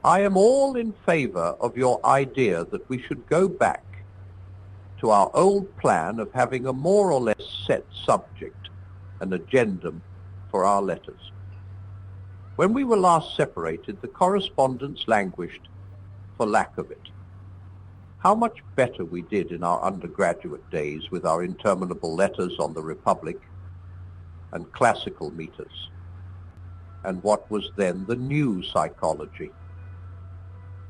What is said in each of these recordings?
I am all in favor of your idea that we should go back to our old plan of having a more or less set subject, an agendum for our letters. When we were last separated, the correspondence languished for lack of it. How much better we did in our undergraduate days with our interminable letters on the Republic and classical meters, and what was then the new psychology.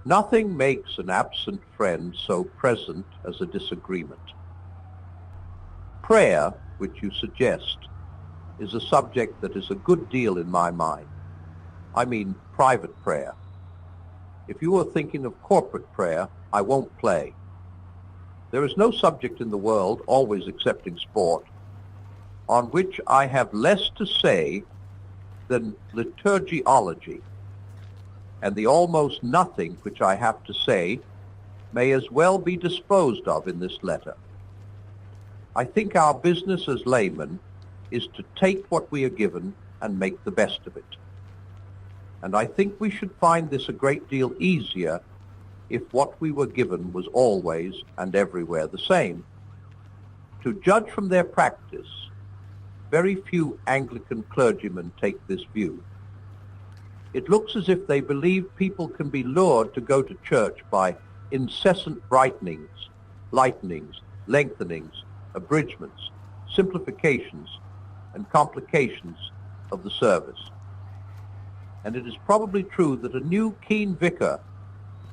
Nothing makes an absent friend so present as a disagreement. Prayer, which you suggest, is a subject that is a good deal in my mind. I mean private prayer. If you are thinking of corporate prayer, I won't play. There is no subject in the world, always excepting sport, on which I have less to say than liturgiology, and the almost nothing which I have to say may as well be disposed of in this letter. I think our business as laymen is to take what we are given and make the best of it. And I think we should find this a great deal easier if what we were given was always and everywhere the same. To judge from their practice, very few Anglican clergymen take this view. It looks as if they believe people can be lured to go to church by incessant brightenings, lightenings, lengthenings, abridgments, simplifications, and complications of the service. And it is probably true that a new keen vicar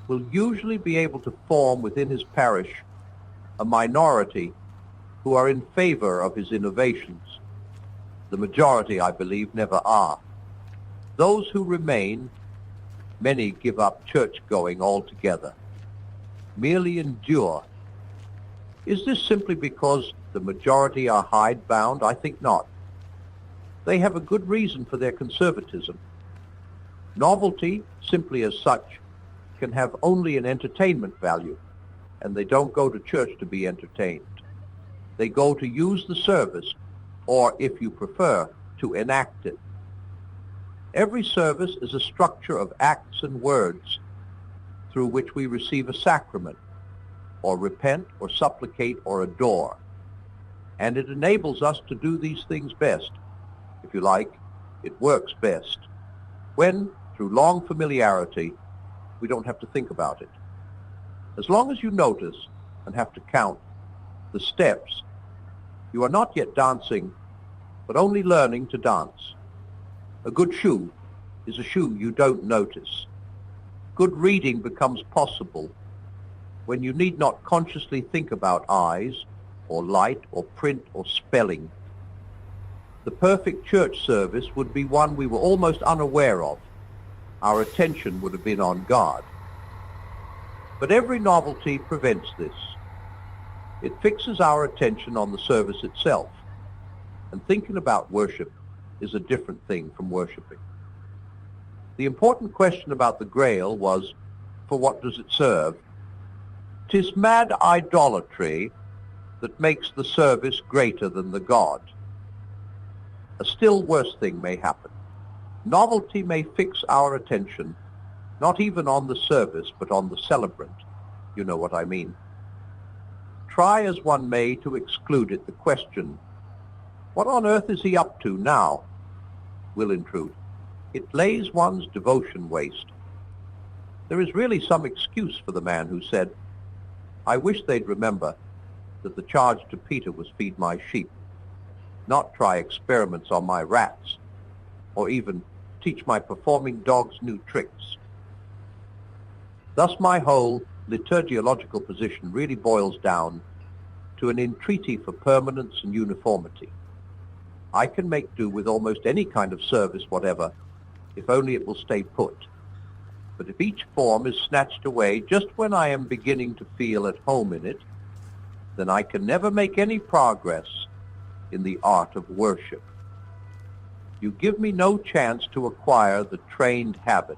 will usually be able to form within his parish a minority who are in favor of his innovations. The majority, I believe, never are. Those who remain, many give up church-going altogether, merely endure. Is this simply because the majority are hidebound? I think not. They have a good reason for their conservatism. Novelty, simply as such, can have only an entertainment value, and they don't go to church to be entertained. They go to use the service, or, if you prefer, to enact it. Every service is a structure of acts and words through which we receive a sacrament, or repent, or supplicate, or adore. And it enables us to do these things best. If you like, it works best when, through long familiarity, we don't have to think about it. As long as you notice and have to count the steps, you are not yet dancing, but only learning to dance. A good shoe is a shoe you don't notice. Good reading becomes possible when you need not consciously think about eyes, or light, or print, or spelling. The perfect church service would be one we were almost unaware of. Our attention would have been on God. But every novelty prevents this. It fixes our attention on the service itself, and thinking about worship is a different thing from worshiping. The important question about the Grail was, for what does it serve? 'Tis mad idolatry that makes the service greater than the God. A still worse thing may happen. Novelty may fix our attention, not even on the service, but on the celebrant. You know what I mean. Try as one may to exclude it, the question, what on earth is he up to now, will intrude. It lays one's devotion waste. There is really some excuse for the man who said, I wish they'd remember that the charge to Peter was feed my sheep, not try experiments on my rats, or even teach my performing dogs new tricks. Thus my whole liturgiological position really boils down to an entreaty for permanence and uniformity. I can make do with almost any kind of service whatever, if only it will stay put. But if each form is snatched away just when I am beginning to feel at home in it, then I can never make any progress in the art of worship. You give me no chance to acquire the trained habit,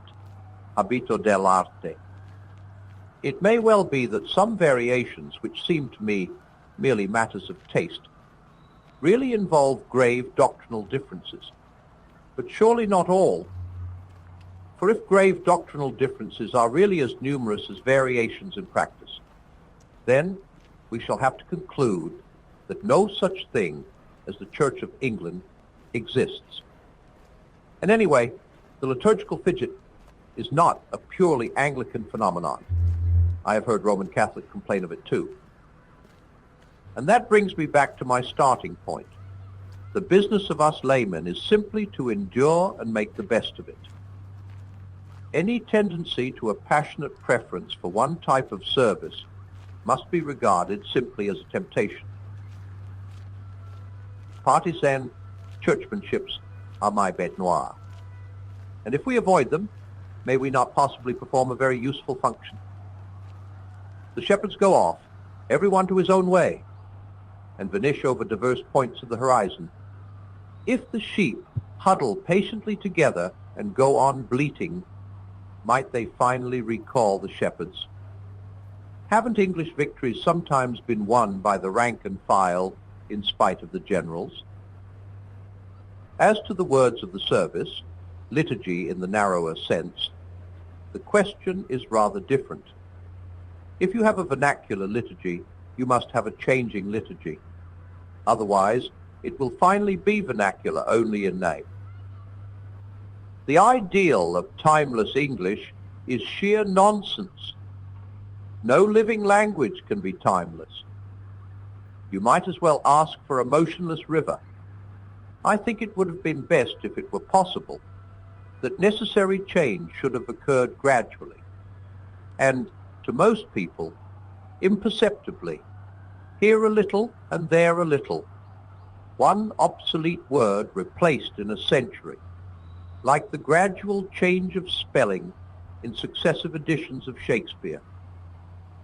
habito dell'arte. It may well be that some variations, which seem to me merely matters of taste, really involve grave doctrinal differences, but surely not all. For if grave doctrinal differences are really as numerous as variations in practice, then we shall have to conclude that no such thing as the Church of England exists. And anyway, the liturgical fidget is not a purely Anglican phenomenon. I have heard Roman Catholics complain of it too. And that brings me back to my starting point. The business of us laymen is simply to endure and make the best of it. Any tendency to a passionate preference for one type of service must be regarded simply as a temptation. Partisan churchmanships are my bête noire. And if we avoid them, may we not possibly perform a very useful function? The shepherds go off, everyone to his own way, and vanish over diverse points of the horizon. If the sheep huddle patiently together and go on bleating, might they finally recall the shepherds? Haven't English victories sometimes been won by the rank and file in spite of the generals? As to the words of the service, liturgy in the narrower sense, the question is rather different. If you have a vernacular liturgy, you must have a changing liturgy. Otherwise, it will finally be vernacular only in name. The ideal of timeless English is sheer nonsense. No living language can be timeless. You might as well ask for a motionless river. I think it would have been best, if it were possible, that necessary change should have occurred gradually, and, to most people, imperceptibly, here a little and there a little, one obsolete word replaced in a century, like the gradual change of spelling in successive editions of Shakespeare.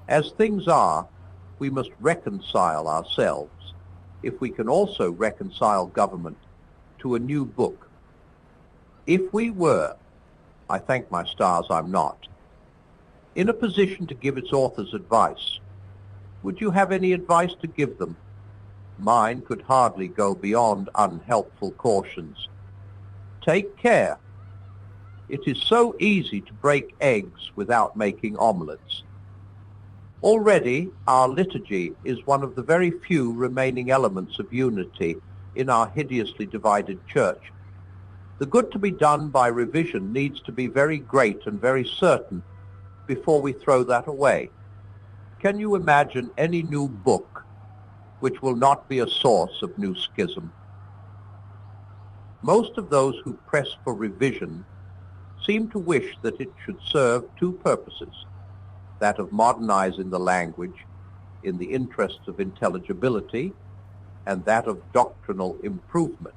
As things are, we must reconcile ourselves, if we can also reconcile government, to a new book. If we were, I thank my stars I'm not, in a position to give its authors advice, would you have any advice to give them? Mine could hardly go beyond unhelpful cautions. Take care. It is so easy to break eggs without making omelettes. Already, our liturgy is one of the very few remaining elements of unity in our hideously divided church. The good to be done by revision needs to be very great and very certain before we throw that away. Can you imagine any new book which will not be a source of new schism? Most of those who press for revision seem to wish that it should serve two purposes, that of modernizing the language in the interests of intelligibility and that of doctrinal improvement.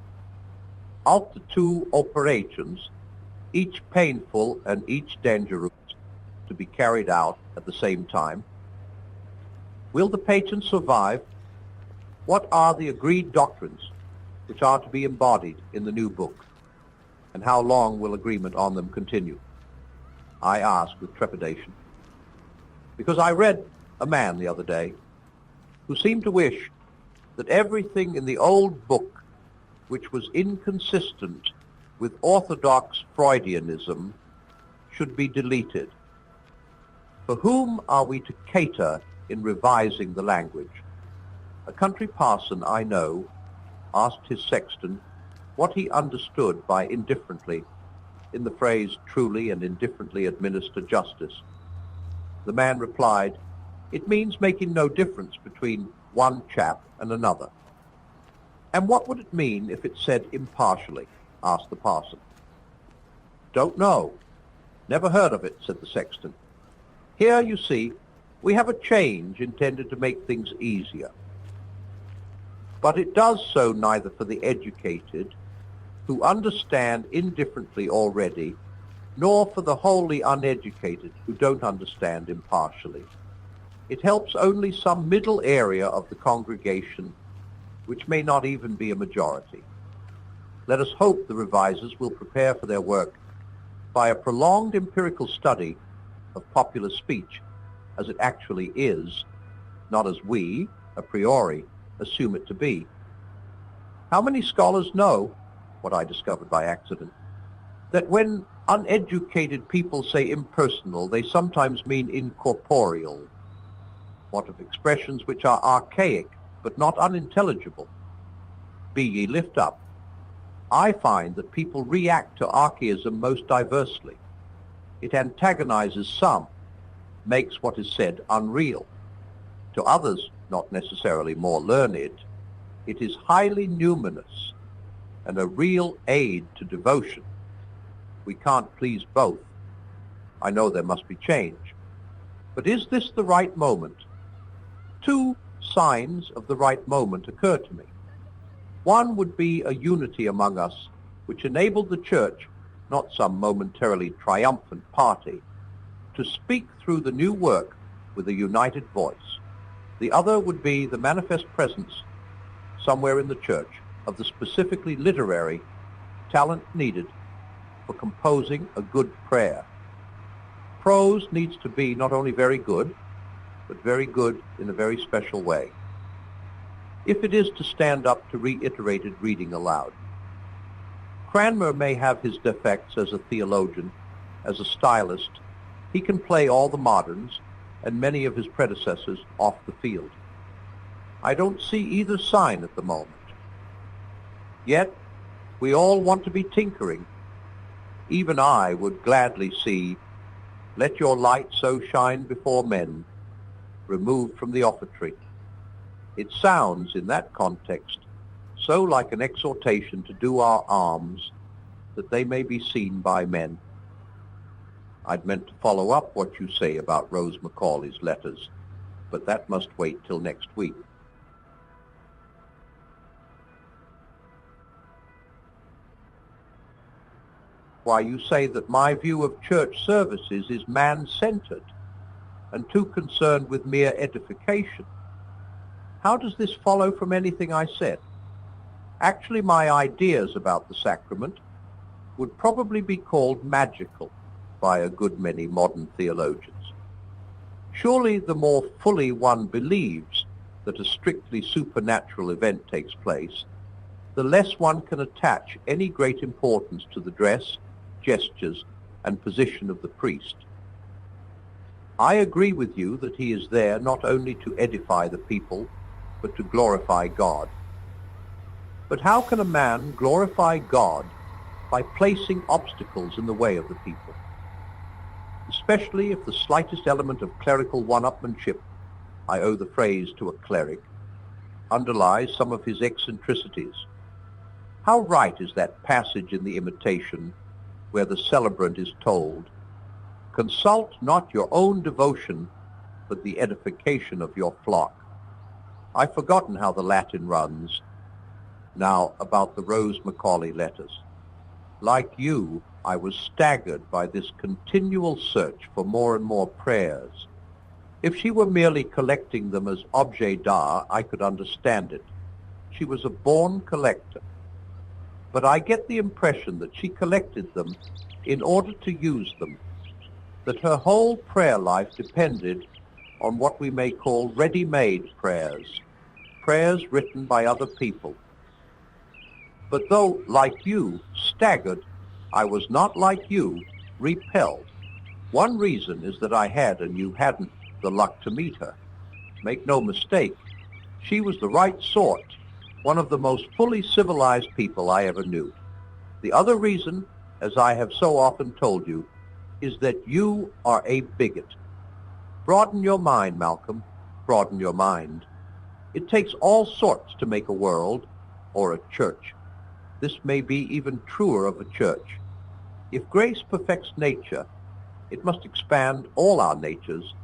Of the two operations, each painful and each dangerous to be carried out at the same time. Will the patent survive? What are the agreed doctrines which are to be embodied in the new book? And how long will agreement on them continue? I ask with trepidation, because I read a man the other day who seemed to wish that everything in the old book which was inconsistent with orthodox Freudianism should be deleted. For whom are we to cater in revising the language? A country parson I know asked his sexton what he understood by indifferently in the phrase truly and indifferently administer justice. The man replied, "It means making no difference between one chap and another." "And what would it mean if it said impartially?" asked the parson. "Don't know. Never heard of it," said the sexton. Here, you see, we have a change intended to make things easier. But it does so neither for the educated, who understand indifferently already, nor for the wholly uneducated, who don't understand impartially. It helps only some middle area of the congregation, which may not even be a majority. Let us hope the revisers will prepare for their work by a prolonged empirical study of popular speech as it actually is, not as we, a priori, assume it to be. How many scholars know, what I discovered by accident, that when uneducated people say impersonal, they sometimes mean incorporeal. What of expressions which are archaic, but not unintelligible? Be ye lift up. I find that people react to archaism most diversely. It antagonizes some, makes what is said unreal. To others, not necessarily more learned, it is highly numinous and a real aid to devotion. We can't please both. I know there must be change. But is this the right moment? Two signs of the right moment occur to me. One would be a unity among us which enabled the Church, not some momentarily triumphant party, to speak through the new work with a united voice. The other would be the manifest presence somewhere in the Church of the specifically literary talent needed for composing a good prayer. Prose needs to be not only very good, but very good in a very special way. If it is to stand up to reiterated reading aloud. Cranmer may have his defects as a theologian, as a stylist. He can play all the moderns and many of his predecessors off the field. I don't see either sign at the moment. Yet, we all want to be tinkering. Even I would gladly see, let your light so shine before men, removed from the offertory. It sounds, in that context, so like an exhortation to do our alms, that they may be seen by men. I'd meant to follow up what you say about Rose Macaulay's letters, but that must wait till next week. Why, you say that my view of church services is man-centered and too concerned with mere edification. How does this follow from anything I said? Actually, my ideas about the sacrament would probably be called magical by a good many modern theologians. Surely the more fully one believes that a strictly supernatural event takes place, the less one can attach any great importance to the dress, gestures, and position of the priest. I agree with you that he is there not only to edify the people, but to glorify God. But how can a man glorify God by placing obstacles in the way of the people? Especially if the slightest element of clerical one-upmanship, I owe the phrase to a cleric, underlies some of his eccentricities. How right is that passage in the Imitation where the celebrant is told, consult not your own devotion, but the edification of your flock. I've forgotten how the Latin runs. Now, about the Rose Macaulay letters. Like you, I was staggered by this continual search for more and more prayers. If she were merely collecting them as objets d'art, I could understand it. She was a born collector. But I get the impression that she collected them in order to use them, that her whole prayer life depended on what we may call ready-made prayers, prayers written by other people. But though, like you, staggered, I was not, like you, repelled. One reason is that I had, and you hadn't, the luck to meet her. Make no mistake, she was the right sort, one of the most fully civilized people I ever knew. The other reason, as I have so often told you, is that you are a bigot. Broaden your mind, Malcolm, broaden your mind. It takes all sorts to make a world, or a church. This may be even truer of a church. If grace perfects nature, it must expand all our natures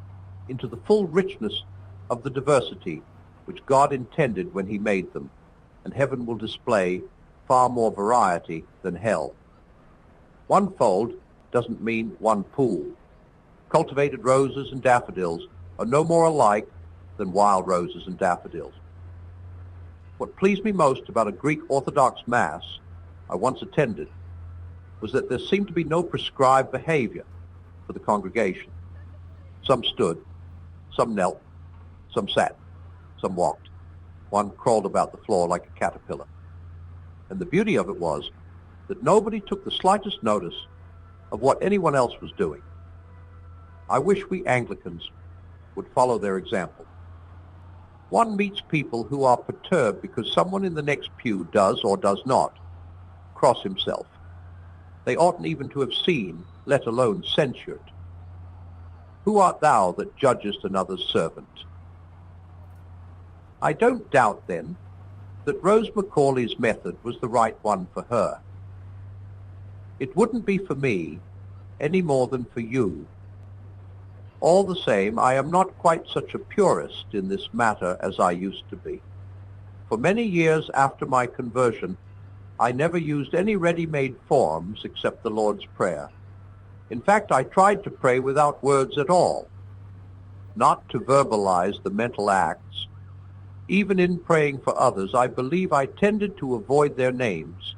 into the full richness of the diversity which God intended when he made them, and heaven will display far more variety than hell. One fold doesn't mean one pool. Cultivated roses and daffodils are no more alike than wild roses and daffodils. What pleased me most about a Greek Orthodox Mass I once attended was that there seemed to be no prescribed behavior for the congregation. Some stood, some knelt, some sat, some walked. One crawled about the floor like a caterpillar. And the beauty of it was that nobody took the slightest notice of what anyone else was doing. I wish we Anglicans would follow their example. One meets people who are perturbed because someone in the next pew does or does not cross himself. They oughtn't even to have seen, let alone censured. Who art thou that judgest another's servant? I don't doubt, then, that Rose Macaulay's method was the right one for her. It wouldn't be for me any more than for you. All the same, I am not quite such a purist in this matter as I used to be. For many years after my conversion, I never used any ready-made forms except the Lord's Prayer. In fact, I tried to pray without words at all, not to verbalize the mental acts. Even in praying for others, I believe I tended to avoid their names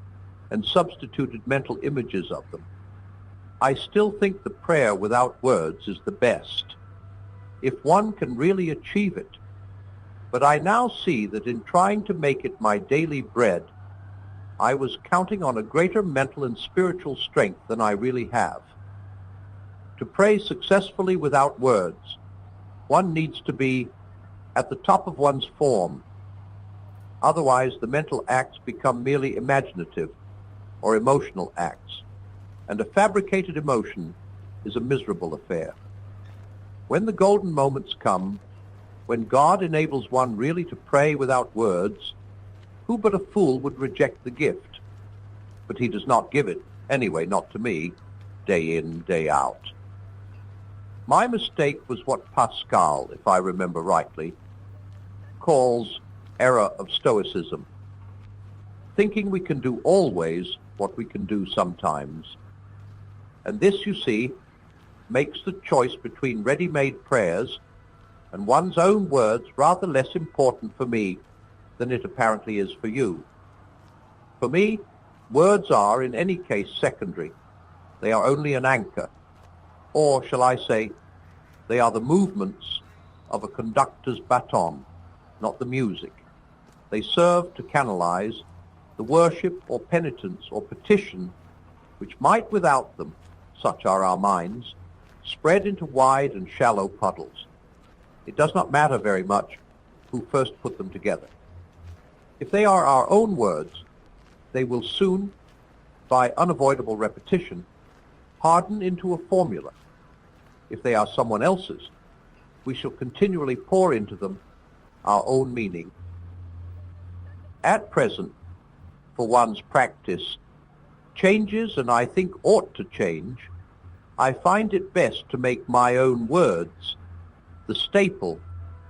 and substituted mental images of them. I still think the prayer without words is the best, if one can really achieve it. But I now see that in trying to make it my daily bread, I was counting on a greater mental and spiritual strength than I really have. To pray successfully without words, one needs to be at the top of one's form. Otherwise, the mental acts become merely imaginative or emotional acts, and a fabricated emotion is a miserable affair. When the golden moments come, when God enables one really to pray without words, who but a fool would reject the gift? But he does not give it, anyway, not to me, day in, day out. My mistake was what Pascal, if I remember rightly, calls error of stoicism, thinking we can do always what we can do sometimes. And this, you see, makes the choice between ready-made prayers and one's own words rather less important for me than it apparently is for you. For me, words are, in any case, secondary. They are only an anchor, or, shall I say, they are the movements of a conductor's baton, not the music. They serve to canalize the worship or penitence or petition which might without them, such are our minds, spread into wide and shallow puddles. It does not matter very much who first put them together. If they are our own words, they will soon, by unavoidable repetition, harden into a formula. If they are someone else's, we shall continually pour into them our own meaning. At present, for one's practice changes, and I think ought to change, I find it best to make my own words the staple,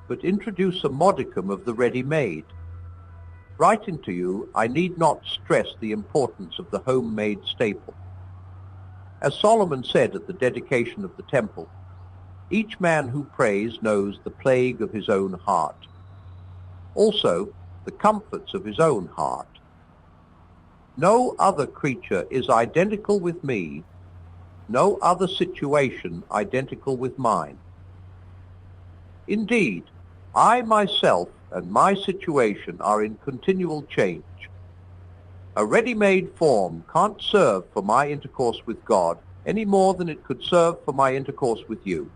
but introduce a modicum of the ready-made. Writing to you, I need not stress the importance of the homemade staple. As Solomon said at the dedication of the temple, each man who prays knows the plague of his own heart, also the comforts of his own heart. No other creature is identical with me, no other situation identical with mine. Indeed, I myself and my situation are in continual change. A ready-made form can't serve for my intercourse with God any more than it could serve for my intercourse with you.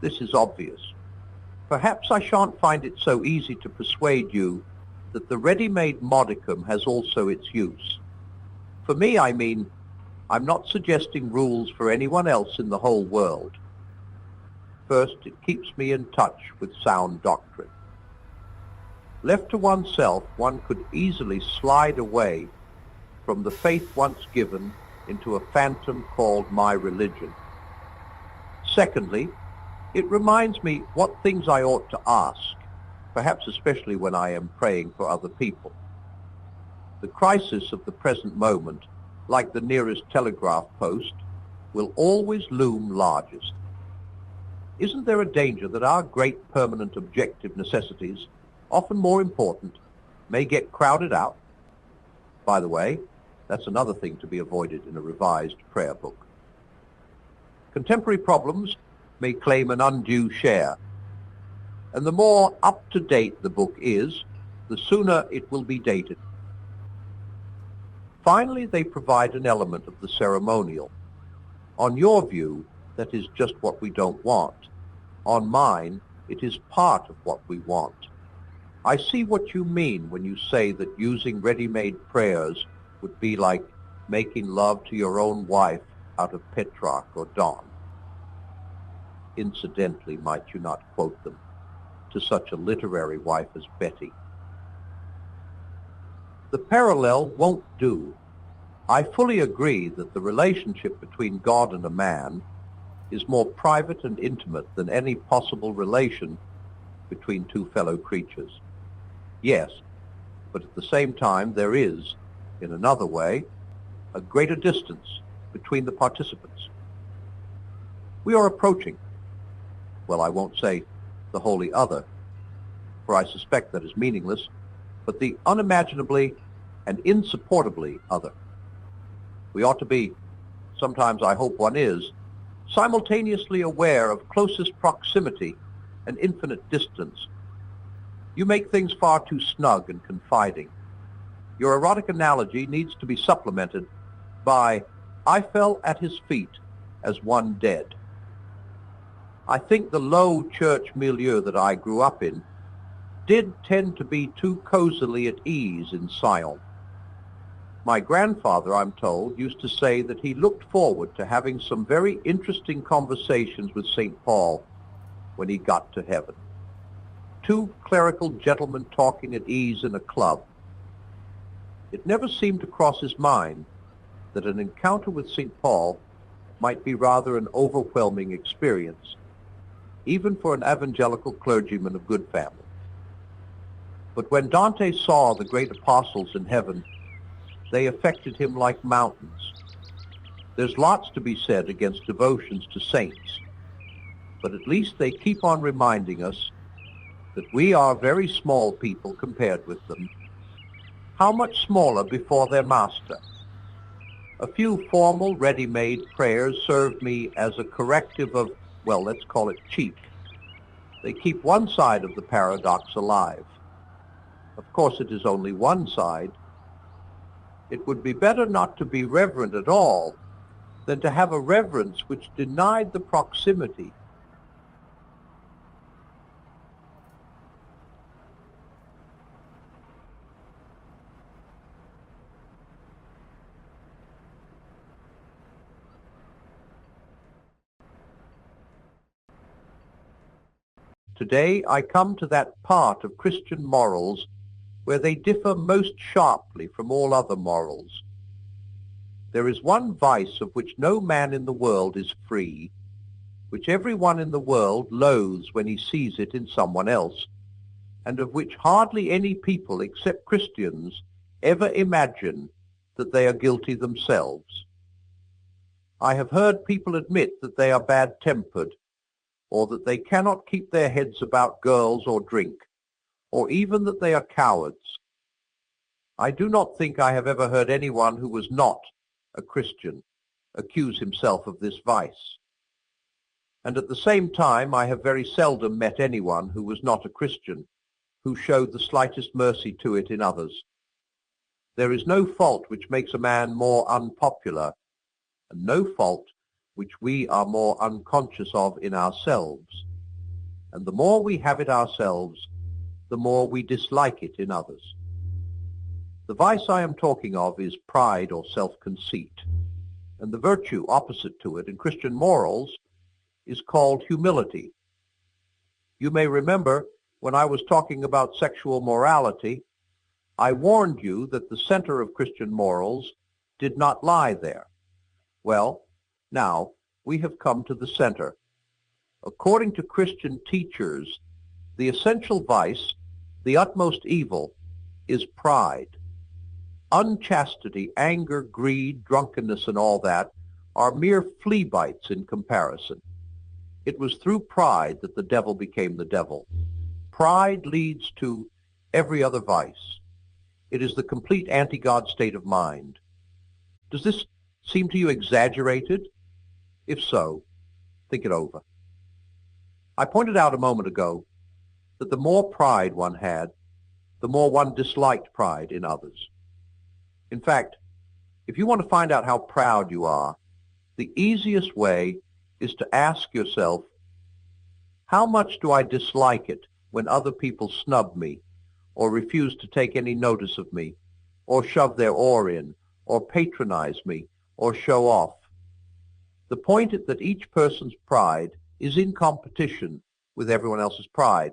This is obvious. Perhaps I shan't find it so easy to persuade you that the ready-made modicum has also its use. For me, I mean, I'm not suggesting rules for anyone else in the whole world. First, it keeps me in touch with sound doctrine. Left to oneself, one could easily slide away from the faith once given into a phantom called my religion. Secondly, it reminds me what things I ought to ask, perhaps especially when I am praying for other people. The crisis of the present moment, like the nearest telegraph post, will always loom largest. Isn't there a danger that our great permanent objective necessities, often more important, may get crowded out? By the way, that's another thing to be avoided in a revised prayer book. Contemporary problems may claim an undue share, and the more up-to-date the book is, the sooner it will be dated. Finally, they provide an element of the ceremonial. On your view, that is just what we don't want. On mine, it is part of what we want. I see what you mean when you say that using ready-made prayers would be like making love to your own wife out of Petrarch or Donne. Incidentally, might you not quote them to such a literary wife as Betty? The parallel won't do. I fully agree that the relationship between God and a man is more private and intimate than any possible relation between two fellow creatures. Yes, but at the same time there is, in another way, a greater distance between the participants. We are approaching, well, I won't say the wholly other, for I suspect that is meaningless, but the unimaginably and insupportably other. We ought to be, sometimes I hope one is, simultaneously aware of closest proximity and infinite distance. You make things far too snug and confiding. Your erotic analogy needs to be supplemented by, I fell at his feet as one dead. I think the low church milieu that I grew up in did tend to be too cozily at ease in Sion. My grandfather, I'm told, used to say that he looked forward to having some very interesting conversations with St. Paul when he got to heaven. Two clerical gentlemen talking at ease in a club. It never seemed to cross his mind that an encounter with St. Paul might be rather an overwhelming experience, even for an evangelical clergyman of good family. But when Dante saw the great apostles in heaven, they affected him like mountains. There's lots to be said against devotions to saints, but at least they keep on reminding us that we are very small people compared with them. How much smaller before their master? A few formal, ready-made prayers serve me as a corrective of, well, let's call it cheek. They keep one side of the paradox alive. Of course, it is only one side. It would be better not to be reverent at all than to have a reverence which denied the proximity. Today I come to that part of Christian morals where they differ most sharply from all other morals. There is one vice of which no man in the world is free, which every one in the world loathes when he sees it in someone else, and of which hardly any people except Christians ever imagine that they are guilty themselves. I have heard people admit that they are bad-tempered, or that they cannot keep their heads about girls or drink, or even that they are cowards. I do not think I have ever heard anyone who was not a Christian accuse himself of this vice. And at the same time, I have very seldom met anyone who was not a Christian who showed the slightest mercy to it in others. There is no fault which makes a man more unpopular, and no fault which we are more unconscious of in ourselves. And the more we have it ourselves, the more we dislike it in others. The vice I am talking of is pride or self-conceit, and the virtue opposite to it in Christian morals is called humility. You may remember when I was talking about sexual morality, I warned you that the center of Christian morals did not lie there. Well, now we have come to the center. According to Christian teachers, the essential vice, the utmost evil, is pride. Unchastity, anger, greed, drunkenness, and all that are mere flea bites in comparison. It was through pride that the devil became the devil. Pride leads to every other vice. It is the complete anti-God state of mind. Does this seem to you exaggerated? If so, think it over. I pointed out a moment ago that the more pride one had, the more one disliked pride in others. In fact, if you want to find out how proud you are, The easiest way is to ask yourself, how much do I dislike it when other people snub me, or refuse to take any notice of me, or shove their oar in, or patronize me, or show off? The point is that each person's pride is in competition with everyone else's pride.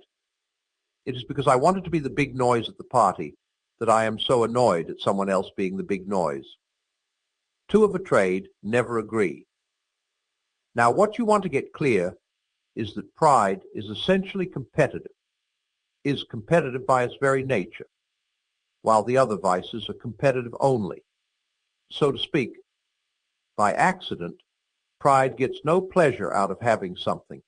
It is because I wanted to be the big noise at the party that I am so annoyed at someone else being the big noise. Two of a trade never agree. Now, what you want to get clear is that pride is essentially competitive, is competitive by its very nature, while the other vices are competitive only. So to speak, by accident, pride gets no pleasure out of having something,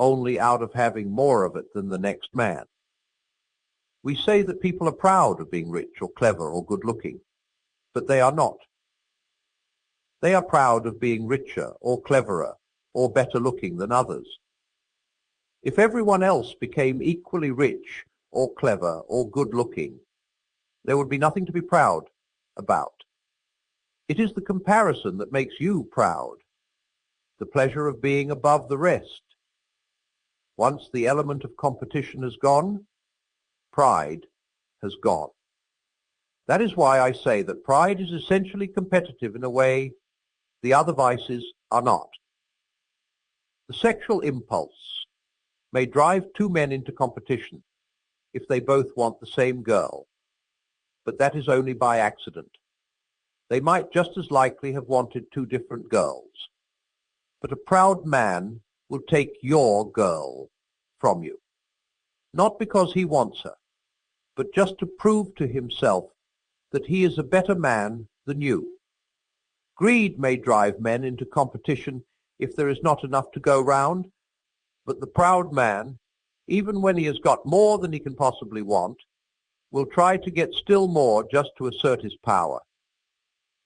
only out of having more of it than the next man. We say that people are proud of being rich or clever or good-looking, but they are not. They are proud of being richer or cleverer or better-looking than others. If everyone else became equally rich or clever or good-looking, there would be nothing to be proud about. It is the comparison that makes you proud, the pleasure of being above the rest. Once the element of competition has gone, pride has gone. That is why I say that pride is essentially competitive in a way the other vices are not. The sexual impulse may drive two men into competition if they both want the same girl, but that is only by accident. They might just as likely have wanted two different girls. But a proud man will take your girl from you, not because he wants her, but just to prove to himself that he is a better man than you. Greed may drive men into competition if there is not enough to go round, but the proud man, even when he has got more than he can possibly want, will try to get still more just to assert his power.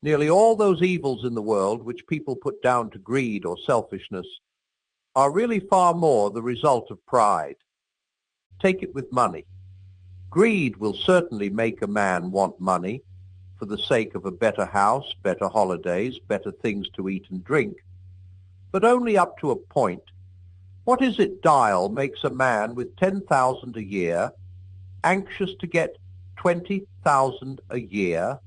Nearly all those evils in the world which people put down to greed or selfishness are really far more the result of pride. Take it with money. Greed will certainly make a man want money for the sake of a better house, better holidays, better things to eat and drink, but only up to a point. What is it, Dial, makes a man with 10,000 a year anxious to get 20,000 a year?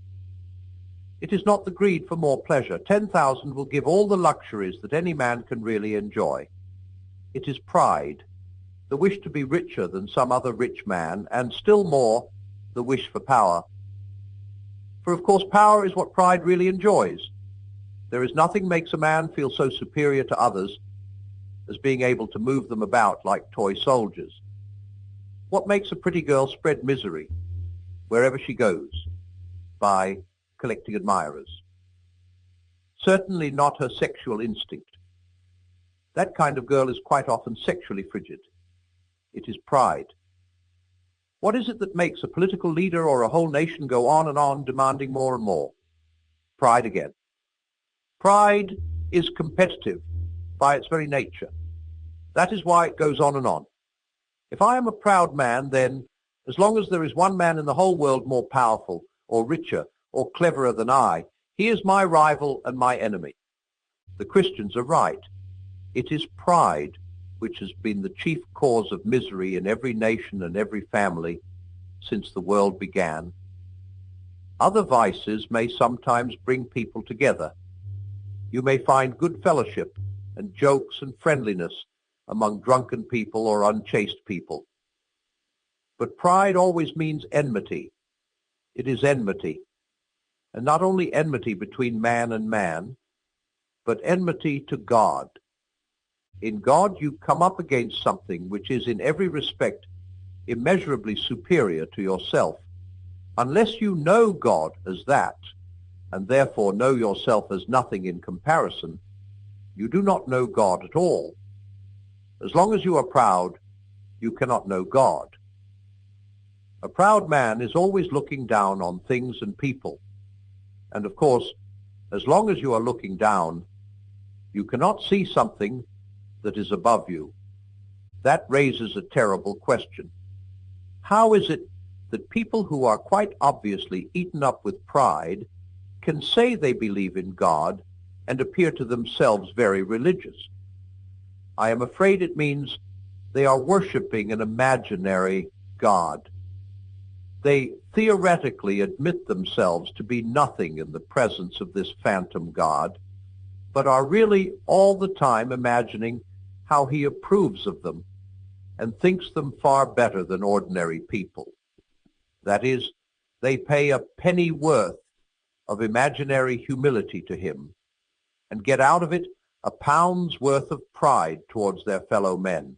It is not the greed for more pleasure. 10,000 will give all the luxuries that any man can really enjoy. It is pride, the wish to be richer than some other rich man, and still more, the wish for power. For of course power is what pride really enjoys. There is nothing makes a man feel so superior to others as being able to move them about like toy soldiers. What makes a pretty girl spread misery wherever she goes? By collecting admirers. Certainly not her sexual instinct. That kind of girl is quite often sexually frigid. It is pride. What is it that makes a political leader or a whole nation go on and on demanding more and more? Pride again. Pride is competitive by its very nature. That is why it goes on and on. If I am a proud man, then as long as there is one man in the whole world more powerful or richer or cleverer than I, he is my rival and my enemy. The Christians are right. It is pride which has been the chief cause of misery in every nation and every family since the world began. Other vices may sometimes bring people together. You may find good fellowship and jokes and friendliness among drunken people or unchaste people. But pride always means enmity. It is enmity. And not only enmity between man and man, but enmity to God. In God you come up against something which is in every respect immeasurably superior to yourself. Unless you know God as that, and therefore know yourself as nothing in comparison, you do not know God at all. As long as you are proud, you cannot know God. A proud man is always looking down on things and people. And of course, as long as you are looking down, you cannot see something that is above you. That raises a terrible question. How is it that people who are quite obviously eaten up with pride can say they believe in God and appear to themselves very religious. I am afraid it means they are worshiping an imaginary God. They theoretically admit themselves to be nothing in the presence of this phantom God, but are really all the time imagining how he approves of them and thinks them far better than ordinary people. That is, they pay a penny worth of imaginary humility to him and get out of it a pound's worth of pride towards their fellow men.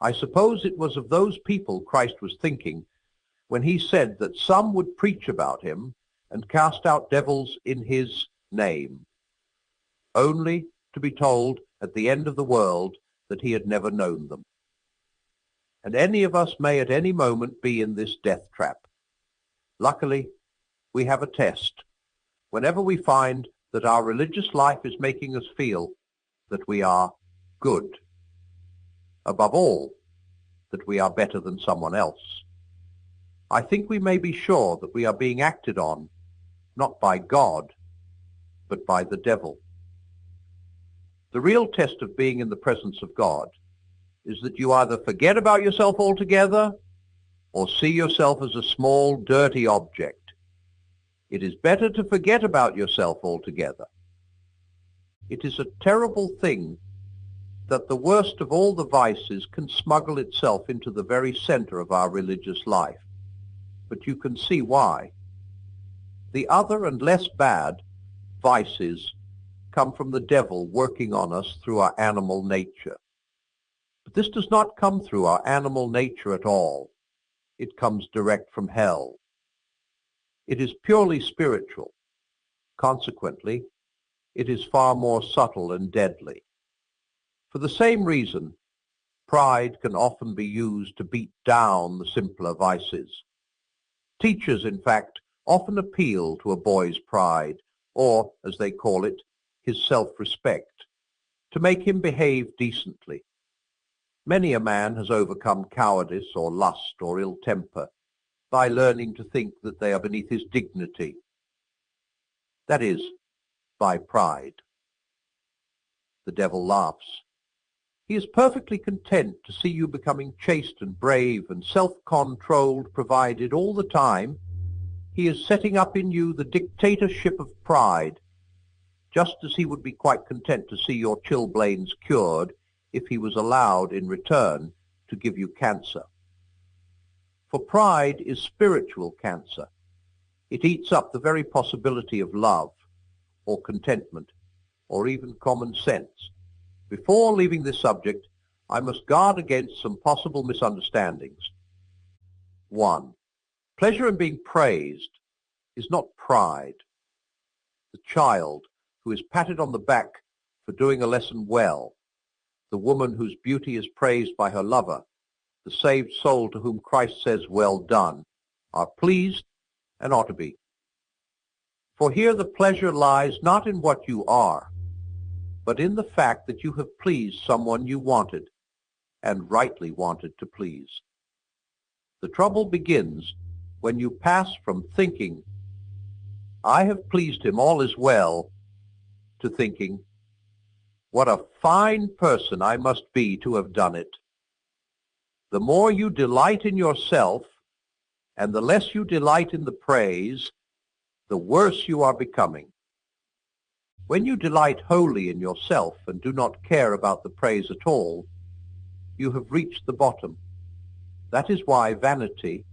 I suppose it was of those people Christ was thinking when he said that some would preach about him and cast out devils in his name, only to be told at the end of the world that he had never known them. And any of us may at any moment be in this death trap. Luckily, we have a test. Whenever we find that our religious life is making us feel that we are good, above all, that we are better than someone else, I think we may be sure that we are being acted on, not by God, but by the devil. The real test of being in the presence of God is that you either forget about yourself altogether or see yourself as a small, dirty object. It is better to forget about yourself altogether. It is a terrible thing that the worst of all the vices can smuggle itself into the very center of our religious life. But you can see why. The other and less bad vices come from the devil working on us through our animal nature. But this does not come through our animal nature at all. It comes direct from hell. It is purely spiritual. Consequently, it is far more subtle and deadly. For the same reason, pride can often be used to beat down the simpler vices. Teachers, in fact, often appeal to a boy's pride, or, as they call it, his self-respect, to make him behave decently. Many a man has overcome cowardice or lust or ill temper by learning to think that they are beneath his dignity. That is, by pride. The devil laughs. He is perfectly content to see you becoming chaste and brave and self-controlled, provided all the time he is setting up in you the dictatorship of pride, just as he would be quite content to see your chilblains cured if he was allowed in return to give you cancer. For pride is spiritual cancer. It eats up the very possibility of love, or contentment, or even common sense. Before leaving this subject, I must guard against some possible misunderstandings. 1. Pleasure in being praised is not pride. The child who is patted on the back for doing a lesson well, the woman whose beauty is praised by her lover, the saved soul to whom Christ says, "Well done," are pleased and ought to be. For here the pleasure lies not in what you are, but in the fact that you have pleased someone you wanted, and rightly wanted to please. The trouble begins when you pass from thinking, "I have pleased him, all is well," to thinking, "What a fine person I must be to have done it." The more you delight in yourself, and the less you delight in the praise, the worse you are becoming. When you delight wholly in yourself and do not care about the praise at all, you have reached the bottom. That is why vanity,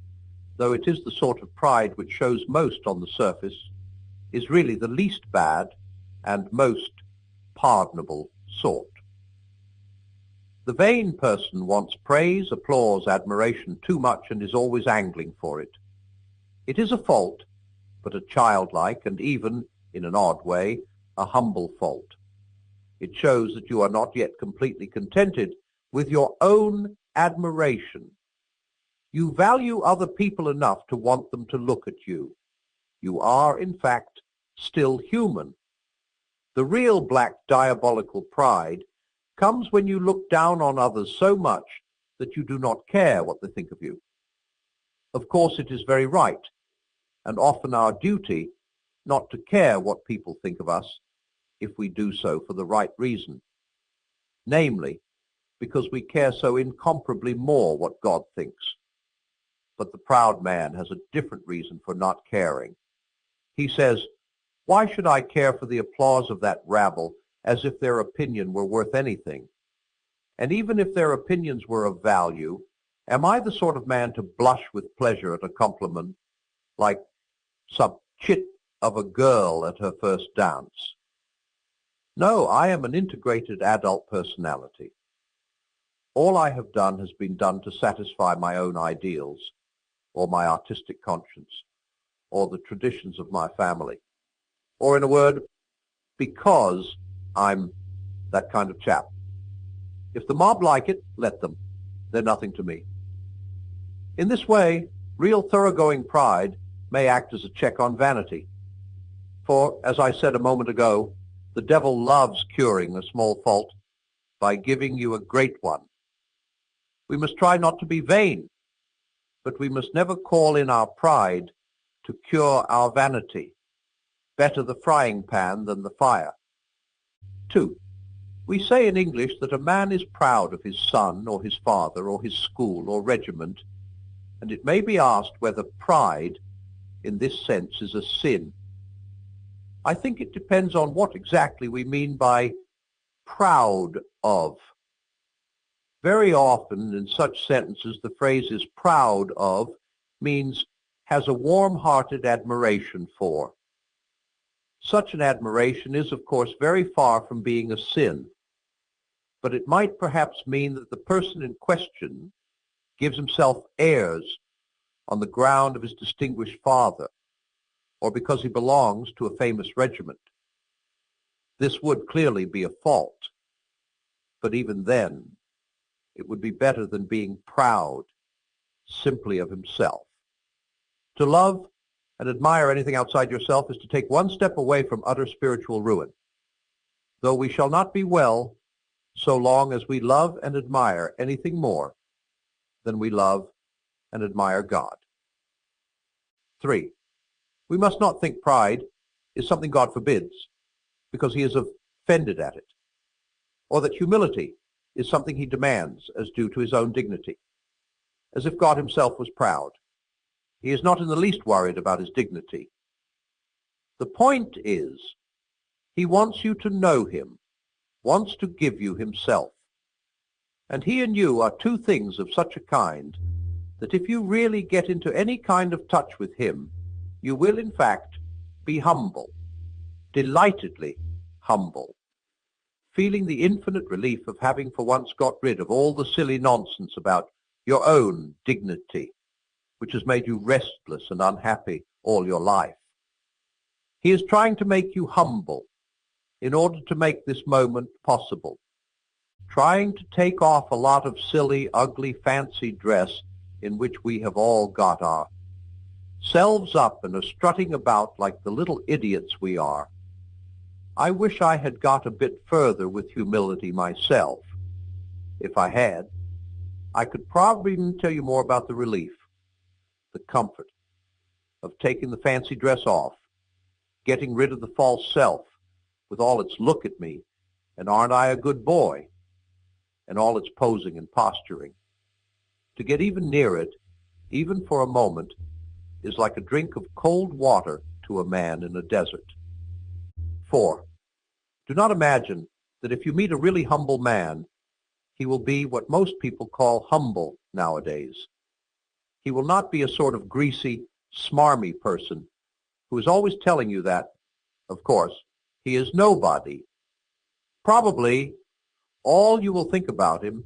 though it is the sort of pride which shows most on the surface, is really the least bad and most pardonable sort. The vain person wants praise, applause, admiration too much and is always angling for it. It is a fault, but a childlike and even, in an odd way, a humble fault. It shows that you are not yet completely contented with your own admiration. You value other people enough to want them to look at you. You are, in fact, still human. The real black diabolical pride comes when you look down on others so much that you do not care what they think of you. Of course, it is very right, and often our duty, not to care what people think of us, if we do so for the right reason, namely, because we care so incomparably more what God thinks. But the proud man has a different reason for not caring. He says, "Why should I care for the applause of that rabble as if their opinion were worth anything? And even if their opinions were of value, am I the sort of man to blush with pleasure at a compliment like some chit of a girl at her first dance? No, I am an integrated adult personality. All I have done has been done to satisfy my own ideals, or my artistic conscience, or the traditions of my family. Or in a word, because I'm that kind of chap. If the mob like it, let them. They're nothing to me." In this way, real thoroughgoing pride may act as a check on vanity. For, as I said a moment ago, the devil loves curing a small fault by giving you a great one. We must try not to be vain, but we must never call in our pride to cure our vanity. Better the frying pan than the fire. 2. We say in English that a man is proud of his son or his father or his school or regiment, and it may be asked whether pride in this sense is a sin. I think it depends on what exactly we mean by proud of. Very often in such sentences the phrase is proud of means has a warm-hearted admiration for. Such an admiration is, of course, very far from being a sin, but it might perhaps mean that the person in question gives himself airs on the ground of his distinguished father, or because he belongs to a famous regiment. This would clearly be a fault, but even then, it would be better than being proud simply of himself. To love and admire anything outside yourself is to take one step away from utter spiritual ruin. Though we shall not be well so long as we love and admire anything more than we love and admire God. 3. We must not think pride is something God forbids because he is offended at it, or that humility is something he demands as due to his own dignity, as if God himself was proud. He is not in the least worried about his dignity. The point is, he wants you to know him, wants to give you himself. And he and you are two things of such a kind that if you really get into any kind of touch with him, you will in fact be humble, delightedly humble, feeling the infinite relief of having for once got rid of all the silly nonsense about your own dignity, which has made you restless and unhappy all your life. He is trying to make you humble in order to make this moment possible, trying to take off a lot of silly, ugly, fancy dress in which we have all got ourselves up and are strutting about like the little idiots we are. I wish I had got a bit further with humility myself. If I had, I could probably even tell you more about the relief, the comfort of taking the fancy dress off, getting rid of the false self with all its look at me and aren't I a good boy, and all its posing and posturing. To get even near it, even for a moment, is like a drink of cold water to a man in a desert. 4. Do not imagine that if you meet a really humble man, he will be what most people call humble nowadays. He will not be a sort of greasy, smarmy person who is always telling you that, of course, he is nobody. Probably all you will think about him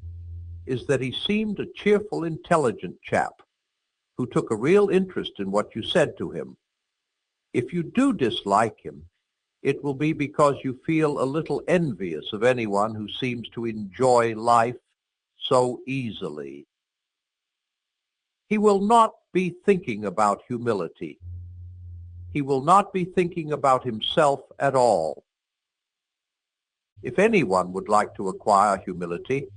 is that he seemed a cheerful, intelligent chap who took a real interest in what you said to him. If you do dislike him, it will be because you feel a little envious of anyone who seems to enjoy life so easily. He will not be thinking about humility. He will not be thinking about himself at all. If anyone would like to acquire humility,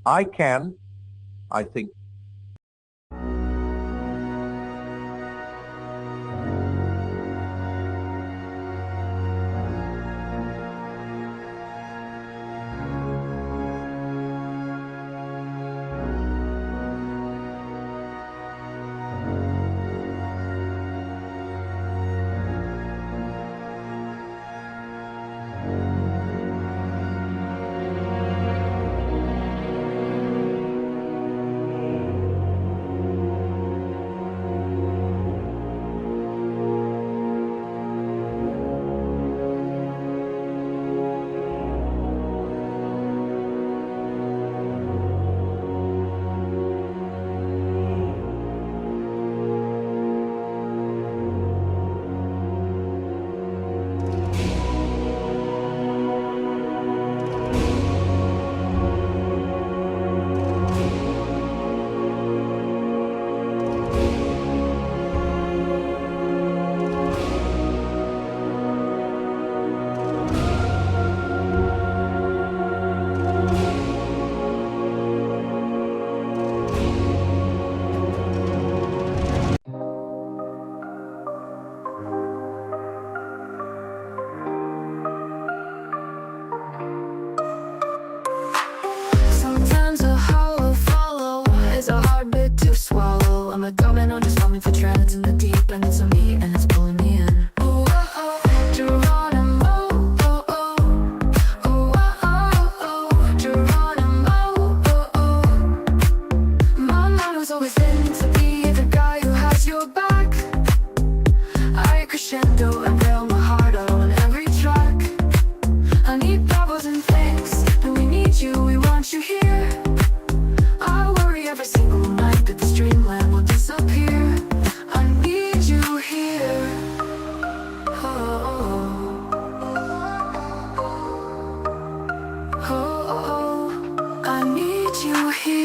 I think, a domino just falling for treads in the deep, and it's on me and it's pulling me in. Oh, oh, oh, Geronimo. Oh, oh, oh, oh, oh, Geronimo. Oh, oh. My motto's always been to be the guy who has your back. I crescendo and bail my heart out on every track. I need bubbles and things, and we need you, we want you here. I worry every single night that this dreamland will disappear. I need you here. Oh, oh, oh, I need you here.